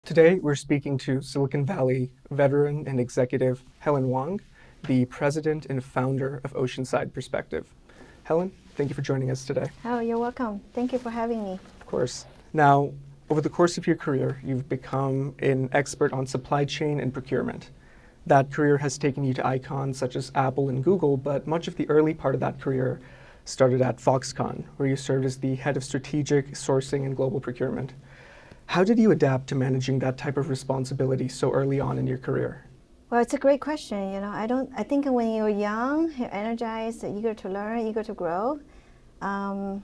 Today, we're speaking to Silicon Valley veteran and executive Helen Wang, the president and founder of Oceanside Perspective. Helen, thank you for joining us today. Oh, you're welcome. Thank you for having me. Of course. Now, over the course of your career, you've become an expert on supply chain and procurement. That career has taken you to icons such as Apple and Google, but much of the early part of that career started at Foxconn, where you served as the head of strategic sourcing and global procurement. How did you adapt to managing that type of responsibility so early on in your career? Well, it's a great question. I think when you're young, you're energized, eager to learn, eager to grow. I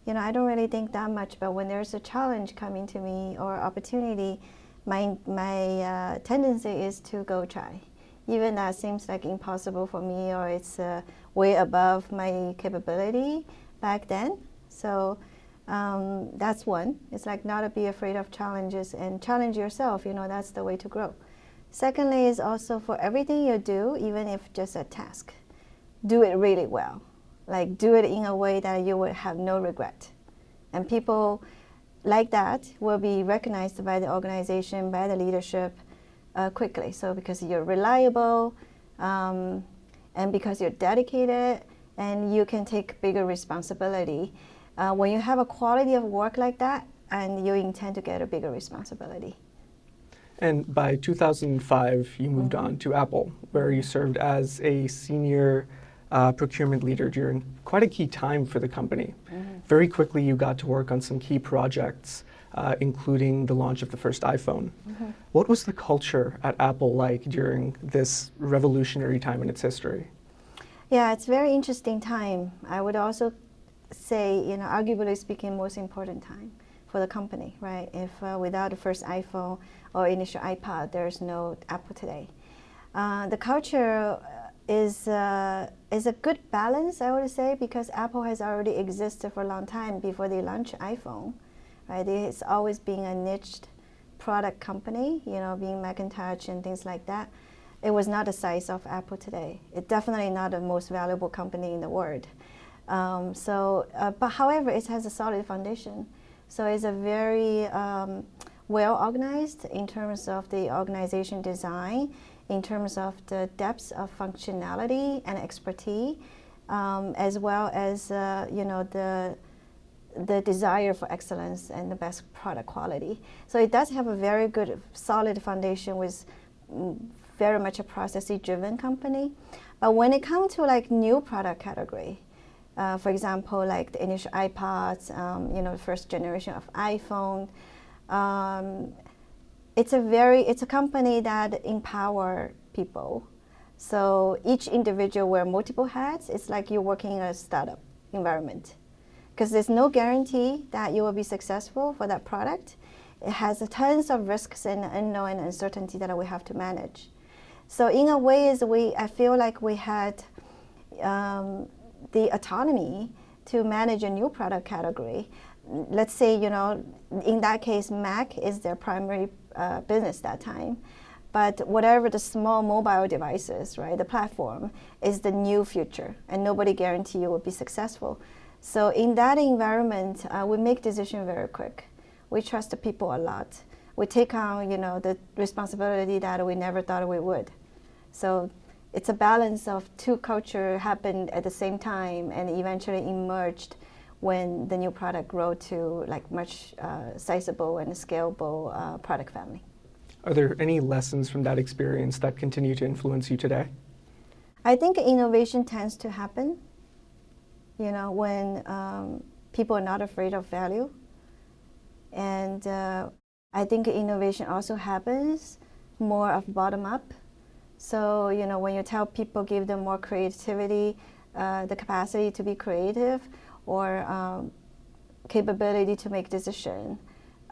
don't really think that much, but when there's a challenge coming to me or opportunity, my tendency is to go try. Even that seems like impossible for me or it's way above my capability back then. So that's one. It's like not to be afraid of challenges and challenge yourself. That's the way to grow. Secondly is also for everything you do, even if just a task, do it really well. Like do it in a way that you would have no regret. And people like that will be recognized by the organization, by the leadership quickly. So because you're reliable and because you're dedicated and you can take bigger responsibility. When you have a quality of work like that, and you intend to get a bigger responsibility. And by 2005, you moved on to Apple, where you served as a senior procurement leader during quite a key time for the company. Very quickly, you got to work on some key projects, including the launch of the first iPhone. What was the culture at Apple like during this revolutionary time in its history? Yeah, it's a very interesting time. I would also say, arguably speaking, most important time for the company, right? If without the first iPhone or initial iPod, there's no Apple today. The culture is a good balance, I would say, because Apple has already existed for a long time before they launched iPhone, right? It's always been a niched product company, being Macintosh and things like that. It was not the size of Apple today. It's definitely not the most valuable company in the world. But however, it has a solid foundation. So it's a very well organized in terms of the organization design, in terms of the depth of functionality and expertise, as well as the desire for excellence and the best product quality. So it does have a very good, solid foundation with very much a process-driven company. But when it comes to like new product category, for example, like the initial iPods, first generation of iPhone. It's a company that empower people. So each individual wear multiple hats. It's like you're working in a startup environment, because there's no guarantee that you will be successful for that product. It has tons of risks and unknown and uncertainty that we have to manage. So in a way, I feel like we had the autonomy to manage a new product category. Let's say, in that case, Mac is their primary business that time. But whatever the small mobile devices, right, the platform is the new future, and nobody guarantee you will be successful. So in that environment, we make decisions very quick. We trust the people a lot. We take on, the responsibility that we never thought we would. So it's a balance of two cultures happened at the same time and eventually emerged when the new product grew to like much sizable and scalable product family. Are there any lessons from that experience that continue to influence you today? I think innovation tends to happen, when people are not afraid of value. And I think innovation also happens more of bottom up. So, when you tell people, give them more creativity, the capacity to be creative or capability to make decisions,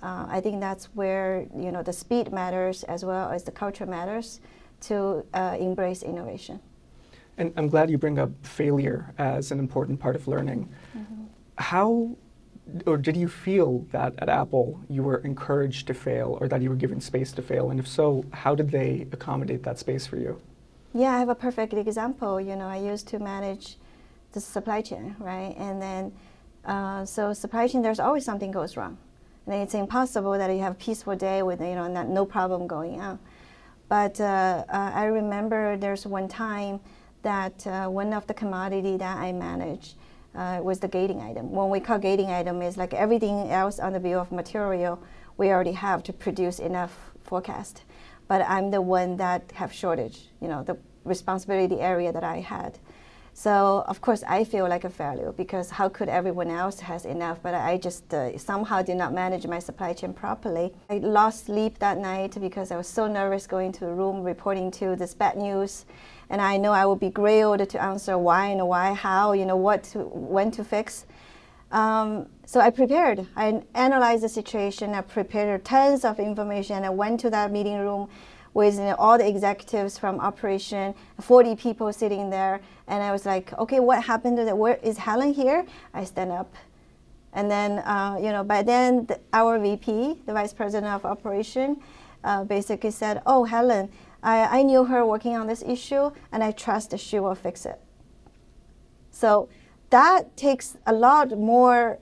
I think that's where, the speed matters as well as the culture matters to embrace innovation. And I'm glad you bring up failure as an important part of learning. How or did you feel that at Apple you were encouraged to fail or that you were given space to fail? And if so, how did they accommodate that space for you? Yeah, I have a perfect example. I used to manage the supply chain, right? And then, so supply chain, there's always something goes wrong. And it's impossible that you have a peaceful day with no problem going on. But I remember there's one time that one of the commodity that I managed was the gating item. When we call gating item is like everything else on the bill of material we already have to produce enough forecast. But I'm the one that have shortage, the responsibility area that I had. So of course I feel like a failure because how could everyone else has enough, but I just somehow did not manage my supply chain properly. I lost sleep that night because I was so nervous going to the room reporting to this bad news. And I know I would be grilled to answer why and why, how, when to fix. So I prepared. I analyzed the situation. I prepared tons of information. I went to that meeting room with all the executives from operation, 40 people sitting there. And I was like, okay, what happened to where is Helen here? I stand up. And then, by then our VP, the vice president of operation, basically said, oh, Helen, I knew her working on this issue and I trust that she will fix it. So that takes a lot more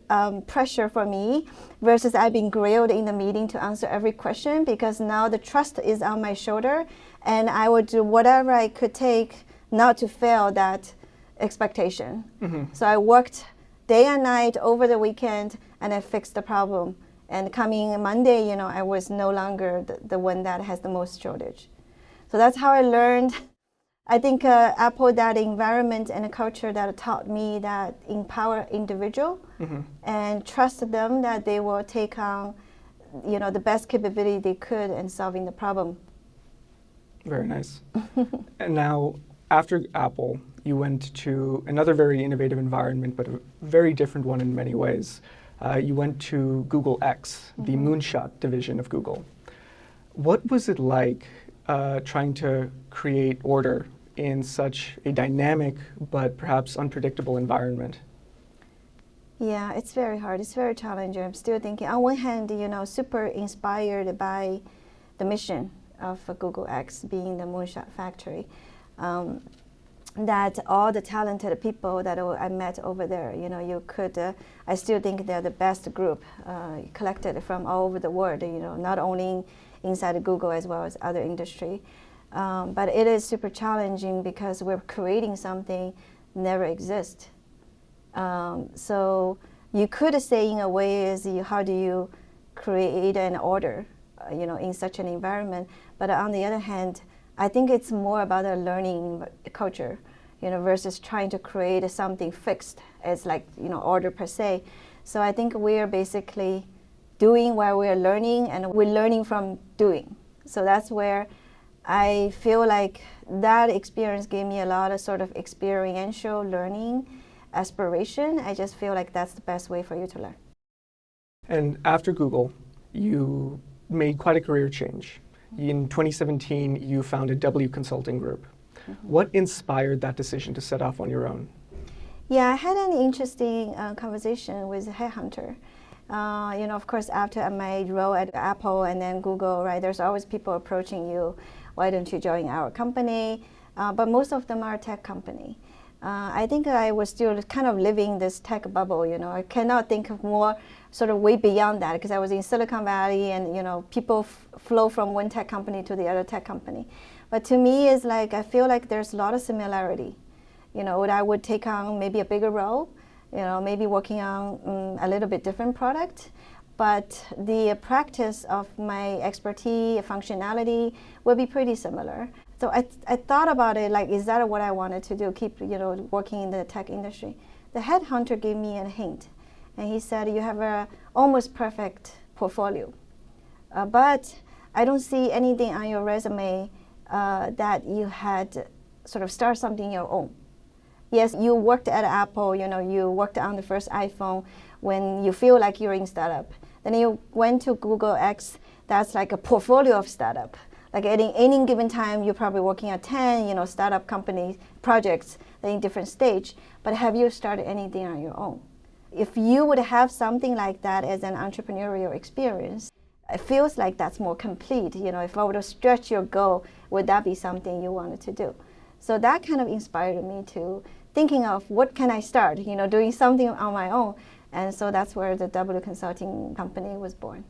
pressure for me versus I've been grilled in the meeting to answer every question because now the trust is on my shoulder and I would do whatever I could take not to fail that expectation. Mm-hmm. So I worked day and night over the weekend and I fixed the problem. And coming Monday, I was no longer the one that has the most shortage. So that's how I learned. I think Apple, that environment and a culture that taught me that empower individual mm-hmm. and trust them that they will take on, the best capability they could in solving the problem. Very nice. And now, after Apple, you went to another very innovative environment, but a very different one in many ways. You went to Google X, mm-hmm. the moonshot division of Google. What was it like trying to create order in such a dynamic but perhaps unpredictable environment? Yeah, it's very hard. It's very challenging. I'm still thinking, on one hand, super inspired by the mission of Google X being the moonshot factory. That all the talented people that I met over there, I still think they're the best group collected from all over the world, not only inside Google as well as other industry. But it is super challenging because we're creating something never exist. So you could say in a way is how do you create an order, in such an environment. But on the other hand, I think it's more about a learning culture, versus trying to create something fixed as order per se. So I think we're basically doing while we're learning, and we're learning from doing. So that's where I feel like that experience gave me a lot of sort of experiential learning aspiration. I just feel like that's the best way for you to learn. And after Google, you made quite a career change. In 2017, you founded W Consulting Group. Mm-hmm. What inspired that decision to set off on your own? Yeah, I had an interesting conversation with a headhunter. Of course, after my role at Apple and then Google, right, there's always people approaching you, why don't you join our company? But most of them are tech company. I think I was still kind of living this tech bubble, I cannot think of more sort of way beyond that because I was in Silicon Valley and, people flow from one tech company to the other tech company. But to me, it's like, I feel like there's a lot of similarity. I would take on maybe a bigger role, maybe working on a little bit different product, but the practice of my expertise, functionality will be pretty similar. So I thought about it like, is that what I wanted to do, keep working in the tech industry? The headhunter gave me a hint, and he said, you have a almost perfect portfolio, but I don't see anything on your resume that you had sort of start something your own. Yes, you worked at Apple, you worked on the first iPhone when you feel like you're in startup. Then you went to Google X, that's like a portfolio of startup. Like at any given time, you're probably working at 10, startup company projects in different stage. But have you started anything on your own? If you would have something like that as an entrepreneurial experience, it feels like that's more complete. If I were to stretch your goal, would that be something you wanted to do? So that kind of inspired me to thinking of what can I start, doing something on my own. And so that's where the W Consulting Company was born.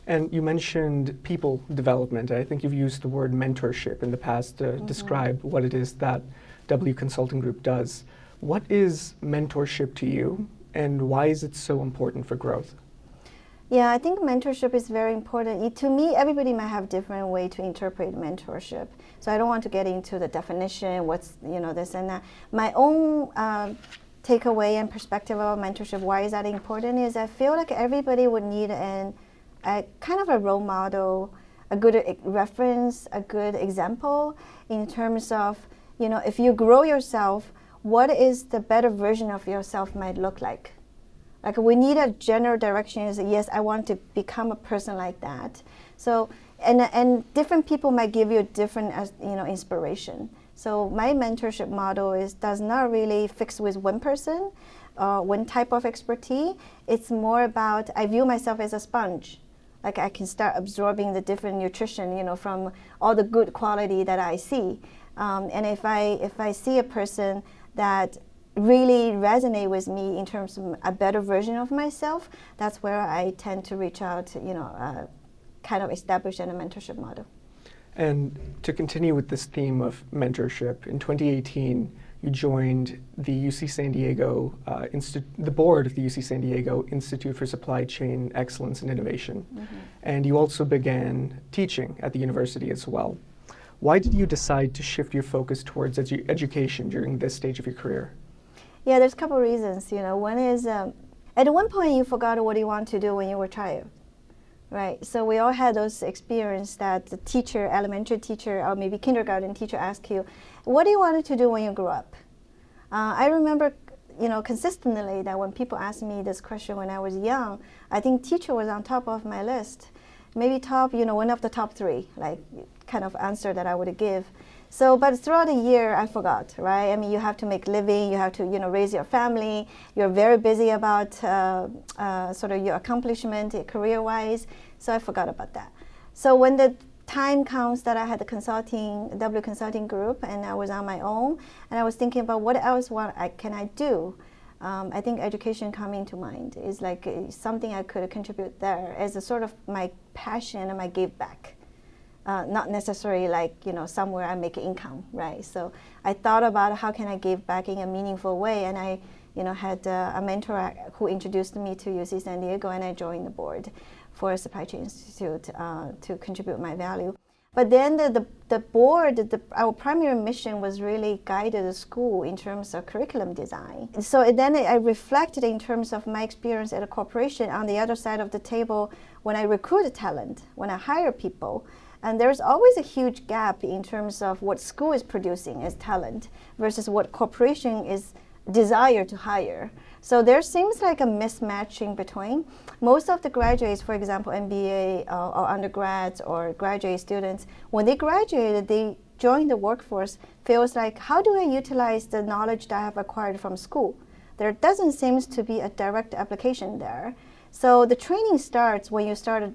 And you mentioned people development. I think you've used the word mentorship in the past to describe what it is that W Consulting Group does. What is mentorship to you, and why is it so important for growth? Yeah, I think mentorship is very important. To me, everybody might have different way to interpret mentorship. So I don't want to get into the definition, what's, this and that. My own takeaway and perspective about mentorship, why is that important, is I feel like everybody would need a kind of a role model, a good reference, a good example in terms of, if you grow yourself, what is the better version of yourself might look like. Like we need a general direction is, yes, I want to become a person like that. So, and different people might give you different, inspiration. So my mentorship model does not really fix with one person, one type of expertise. It's more about, I view myself as a sponge. Like I can start absorbing the different nutrition, from all the good quality that I see. And if I see a person that really resonate with me in terms of a better version of myself, that's where I tend to reach out, kind of establish a mentorship model. And to continue with this theme of mentorship, in 2018, you joined the UC San Diego, the board of the UC San Diego Institute for Supply Chain Excellence and Innovation. And you also began teaching at the university as well. Why did you decide to shift your focus towards education during this stage of your career? Yeah, there's a couple of reasons. One is at one point you forgot what you want to do when you were a child, right? So we all had those experience that the teacher, elementary teacher, or maybe kindergarten teacher ask you, what do you want to do when you grow up? I remember, consistently that when people asked me this question when I was young, I think teacher was on top of my list. Maybe top, one of the top three, like kind of answer that I would give. So, but throughout the year, I forgot, right? I mean, you have to make living, you have to, raise your family. You're very busy about sort of your accomplishment career-wise. So I forgot about that. So when the time comes that I had the W Consulting Group, and I was on my own, and I was thinking about what else can I do? I think education coming to mind is like something I could contribute there as a sort of my passion and my give back. Not necessarily like, somewhere I make income, right? So I thought about how can I give back in a meaningful way, and I, had a mentor who introduced me to UC San Diego, and I joined the board for Supply Chain Institute to contribute my value. But then the board, our primary mission was really guided the school in terms of curriculum design. So then I reflected in terms of my experience at a corporation on the other side of the table when I recruit talent, when I hire people. And there's always a huge gap in terms of what school is producing as talent versus what corporation is desired to hire. So there seems like a mismatching between. Most of the graduates, for example, MBA or undergrads or graduate students, when they graduated, they join the workforce, feels like, how do I utilize the knowledge that I have acquired from school? There doesn't seem to be a direct application there. So the training starts when you start,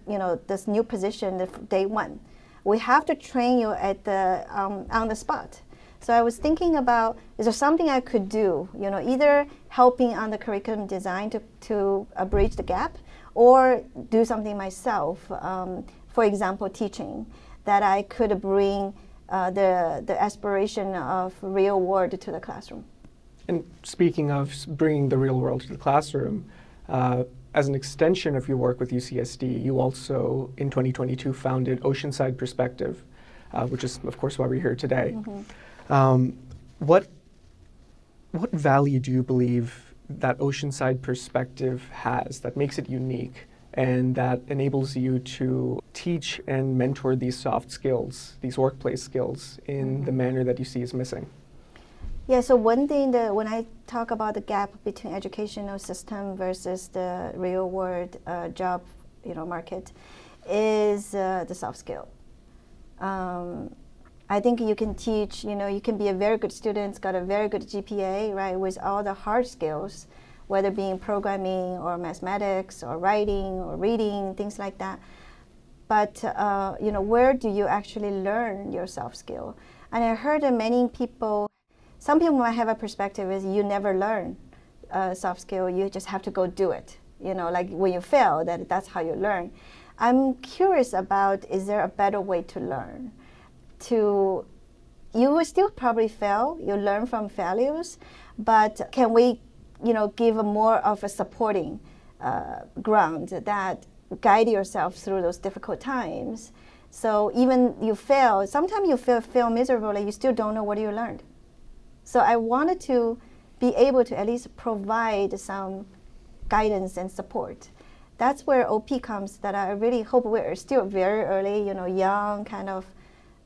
this new position, day one. We have to train you at on the spot. So I was thinking about, is there something I could do? Either helping on the curriculum design to bridge the gap, or do something myself. For example, teaching, that I could bring the aspiration of real world to the classroom. And speaking of bringing the real world to the classroom, as an extension of your work with UCSD, you also, in 2022, founded Oceanside Perspective, which is, of course, why we're here today. What value do you believe that Oceanside Perspective has that makes it unique and that enables you to teach and mentor these soft skills, these workplace skills, in the manner that you see is missing? Yeah, so one thing that when I talk about the gap between educational system versus the real world job, market, is the soft skill. I think you can teach, you can be a very good student, got a very good GPA, right, with all the hard skills, whether being programming or mathematics or writing or reading, things like that. But, where do you actually learn your soft skill? And I heard that many people, some people might have a perspective is you never learn. soft skill, you just have to go do it. Like when you fail, that's how you learn. I'm curious about, is there a better way to learn? You will still probably fail, you learn from failures, but can we, give a more of a supporting ground that guide yourself through those difficult times? So even you fail, sometimes you fail miserably, you still don't know what you learned. So I wanted to be able to at least provide some guidance and support. That's where OP comes, that I really hope we're still very early, young kind of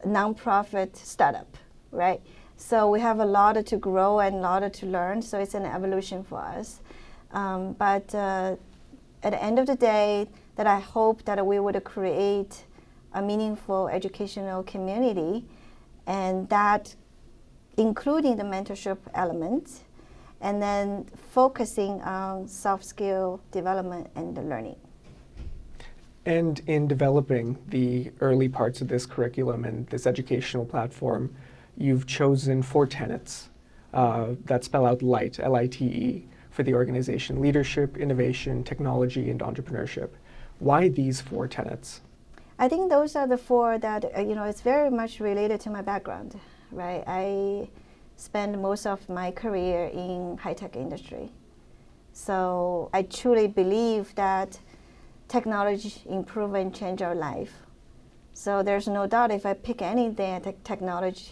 nonprofit startup, right? So we have a lot to grow and a lot to learn, so it's an evolution for us. But at the end of the day, that I hope that we would create a meaningful educational community, and that including the mentorship element, and then focusing on soft skill development and the learning. And in developing the early parts of this curriculum and this educational platform, you've chosen 4 tenets that spell out L.I.T.E, L-I.T.E, for the organization: leadership, innovation, technology, and entrepreneurship. Why these 4 tenets? I think those are the 4 that, it's very much related to my background, right? I spent most of my career in high-tech industry. So I truly believe that technology improve and change our life. So there's no doubt if I pick anything, technology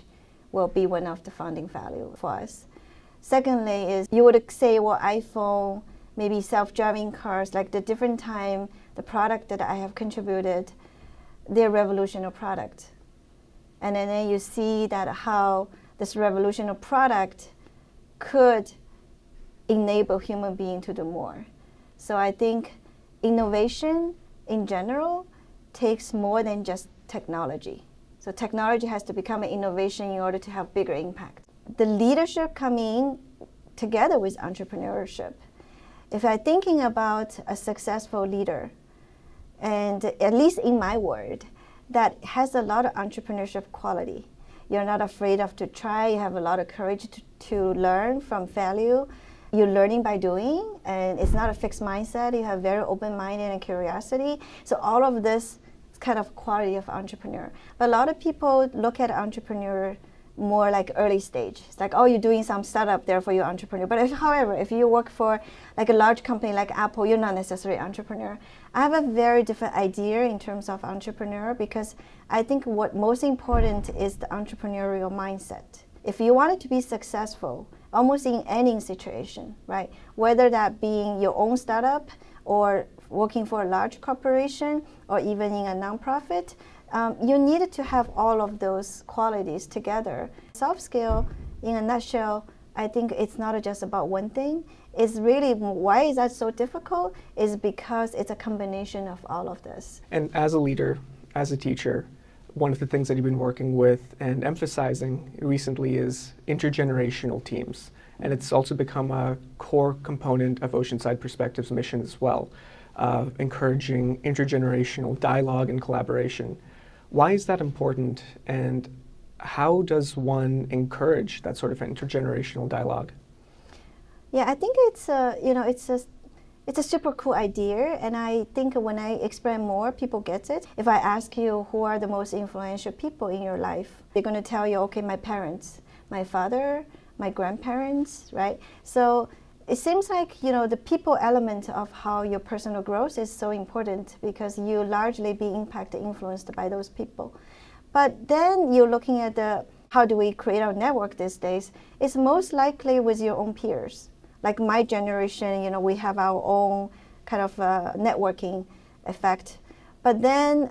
will be one of the founding value for us. Secondly is, you would say, well, iPhone, maybe self-driving cars, like the different time, the product that I have contributed, they're revolutionary product. And then you see that how this revolutionary product could enable human being to do more. So I think innovation in general takes more than just technology. So technology has to become an innovation in order to have bigger impact. The leadership coming together with entrepreneurship. If I'm thinking about a successful leader, and at least in my world, that has a lot of entrepreneurship quality. You're not afraid of to try, you have a lot of courage to learn from failure. You're learning by doing, and it's not a fixed mindset. You have very open-minded and curiosity. So all of this is kind of quality of entrepreneur. But a lot of people look at entrepreneur more like early stage. It's like, oh, you're doing some startup, therefore you're entrepreneur. But however, if you work for like a large company like Apple, you're not necessarily entrepreneur. I have a very different idea in terms of entrepreneur, because I think what most important is the entrepreneurial mindset. If you want it to be successful, almost in any situation, right? Whether that being your own startup or working for a large corporation or even in a nonprofit, you need to have all of those qualities together. Soft skill, in a nutshell, I think it's not just about one thing. It's really, why is that so difficult? Is because it's a combination of all of this. And as a leader, as a teacher, one of the things that you've been working with and emphasizing recently is intergenerational teams. And it's also become a core component of Oceanside Perspective's mission as well, encouraging intergenerational dialogue and collaboration. Why is that important, and how does one encourage that sort of intergenerational dialogue? Yeah, I think it's a super cool idea, and I think when I explain more, people get it. If I ask you who are the most influential people in your life, they're going to tell you, okay, my parents, my father, my grandparents, right? So it seems like, the people element of how your personal growth is so important, because you largely be impacted, influenced by those people. But then you're looking at how do we create our network these days? It's most likely with your own peers. Like my generation, we have our own kind of networking effect. But then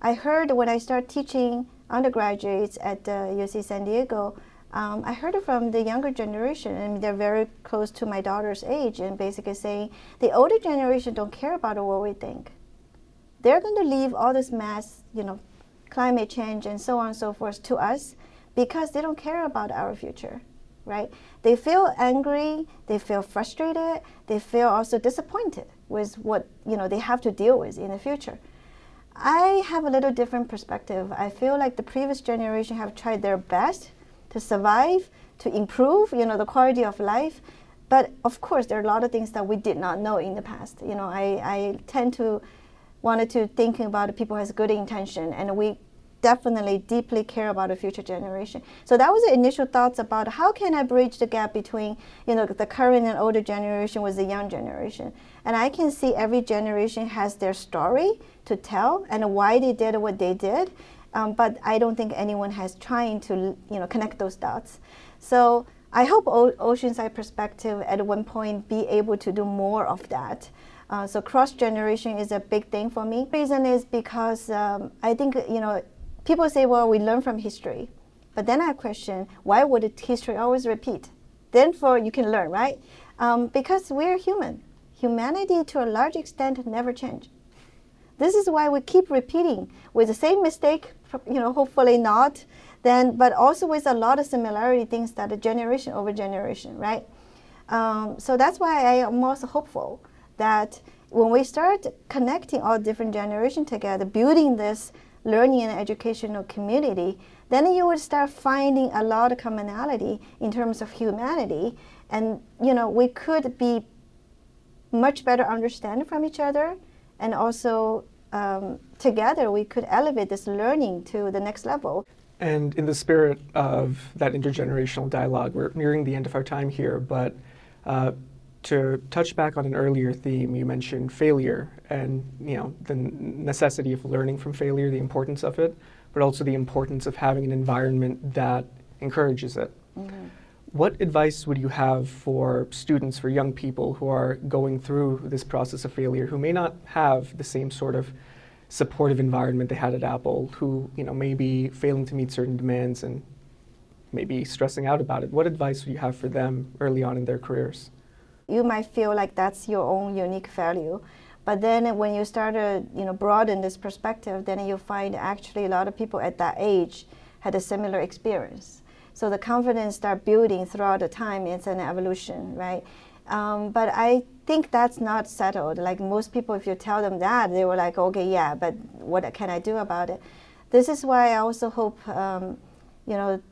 I heard when I started teaching undergraduates at UC San Diego, I heard it from the younger generation, and they're very close to my daughter's age, and basically saying the older generation don't care about what we think. They're going to leave all this mass, climate change and so on and so forth to us, because they don't care about our future, right? They feel angry, they feel frustrated, they feel also disappointed with what they have to deal with in the future. I have a little different perspective. I feel like the previous generation have tried their best to survive, to improve, the quality of life. But of course, there are a lot of things that we did not know in the past. You know, I tend to wanted to think about people who has good intention, and we definitely deeply care about the future generation. So that was the initial thoughts about how can I bridge the gap between, you know, the current and older generation with the young generation. And I can see every generation has their story to tell and why they did what they did, but I don't think anyone has trying to, you know, connect those dots. So I hope Oceanside Perspective at one point be able to do more of that. So cross-generation is a big thing for me. The reason is because I think, you know, people say, well, we learn from history. But then I question, why would history always repeat? Therefore, you can learn, right? Because we're human. Humanity, to a large extent, never change. This is why we keep repeating with the same mistake, you know, hopefully not, then, but also with a lot of similarity things that are generation over generation, right? So that's why I am most hopeful that when we start connecting all different generations together, building this learning and educational community, then you would start finding a lot of commonality in terms of humanity. And, you know, we could be much better understanding from each other, and also together we could elevate this learning to the next level. And in the spirit of that intergenerational dialogue, we're nearing the end of our time here, but to touch back on an earlier theme, you mentioned failure and, you know, the necessity of learning from failure, the importance of it, but also the importance of having an environment that encourages it. Mm-hmm. What advice would you have for students, for young people who are going through this process of failure, who may not have the same sort of supportive environment they had at Apple, who, you know, may be failing to meet certain demands and maybe stressing out about it? What advice would you have for them early on in their careers? You might feel like that's your own unique value, but then when you start to, you know, broaden this perspective, then you find actually a lot of people at that age had a similar experience. So the confidence start building throughout the time. It's an evolution, right? But I think that's not settled. Like most people, if you tell them that, they were like, okay, yeah, but what can I do about it? This is why I also hope, you know,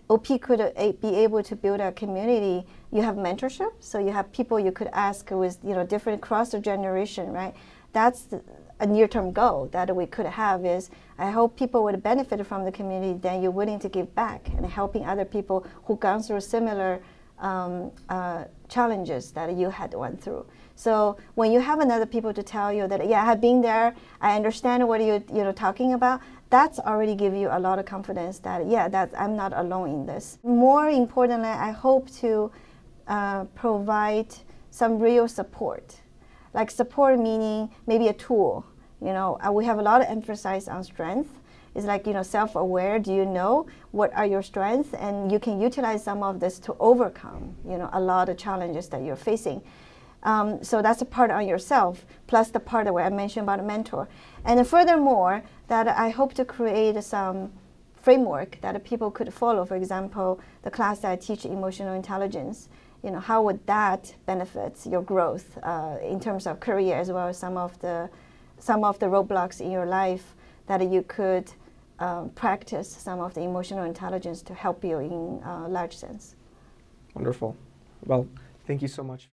OP could be able to build a community. You have mentorship, so you have people you could ask with, you know, different cross the generation, right? That's a near-term goal that we could have. Is I hope people would benefit from the community. Then you're willing to give back and helping other people who gone through similar challenges that you had went through. So when you have another people to tell you that, yeah, I have been there, I understand what you're talking about, that's already give you a lot of confidence that, yeah, that I'm not alone in this. More importantly, I hope to provide some real support. Like support meaning maybe a tool. You know, we have a lot of emphasis on strength. It's like, you know, self-aware. Do you know what are your strengths? And you can utilize some of this to overcome, you know, a lot of challenges that you're facing. So that's a part on yourself, plus the part where I mentioned about a mentor. And then furthermore, that I hope to create some framework that people could follow. For example, the class that I teach emotional intelligence, you know, how would that benefit your growth in terms of career, as well as some of the roadblocks in your life that you could practice some of the emotional intelligence to help you in a large sense. Wonderful. Well, thank you so much.